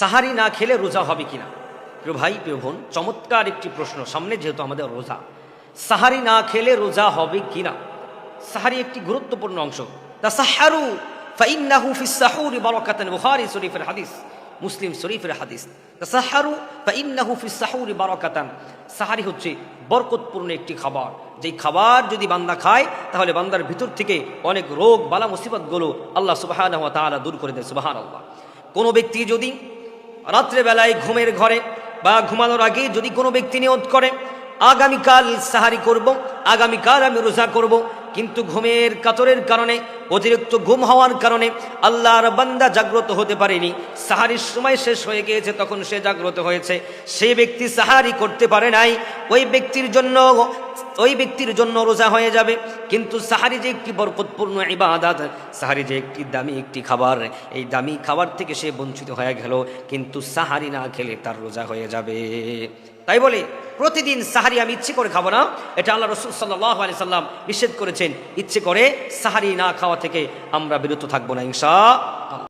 সাহারি না খেলে রোজা হবে কিনা? প্রিয় ভাই, প্রিয় বোন, চমৎকার একটি প্রশ্ন সামনে, যেহেতু আমাদের রোজা। সাহারি না খেলে রোজা হবে কিনা? সাহারি একটি গুরুত্বপূর্ণ অংশ। তাসাহহারু ফাইন্নাহু ফিস সাহুরি বারাকাতুন, বুখারী শরীফের হাদিস, মুসলিম শরীফের হাদিস। তাসাহহারু ফাইন্নাহু ফিস সাহুরি বারাকাতুন, সাহারি হচ্ছে বরকতপূর্ণ একটি খাবার। যেই খাবার যদি বান্দা খায় তাহলে বান্দার ভিতর থেকে অনেক রোগ বালা মুসিবতগুলো আল্লাহ সুবহানাহু ওয়া তাআলা দূর করে দেয়। সুবহানাল্লাহ। কোনো ব্যক্তি যদি রাত্রেবেলায় ঘুমের ঘরে বা ঘুমানোর আগে যদি কোনো ব্যক্তি নিয়ত করে আগামীকাল সাহারি করব, আগামীকাল আমি রোজা করব, কিন্তু ঘুমের কাতরের কারণে, অতিরিক্ত ঘুম হওয়ার কারণে আল্লাহর বান্দা জাগ্রত হতে পারেনি, সাহারির সময় শেষ হয়ে গিয়েছে, তখন সে জাগ্রত হয়েছে, সেই ব্যক্তি সাহারি করতে পারে নাই, ওই ব্যক্তির জন্য রোজা হয়ে যাবে। কিন্তু সাহারি যে একটি বরকতপূর্ণ ইবাদত, সাহারি যে একটি দামি একটি খাবার, এই দামি খাবার থেকে সে বঞ্চিত হয়ে গেল, কিন্তু সাহারি না খেলে তার রোজা হয়ে যাবে। তাই বলে প্রতিদিন সাহারি আমি ইচ্ছে করে খাবো না, এটা আল্লাহ রাসূল সাল্লাল্লাহু আলাইহি সাল্লাম নিষেধ করেছেন। ইচ্ছে করে সাহারি না খাওয়া থেকে আমরা বিরত থাকবো না ইনশাআল্লাহ।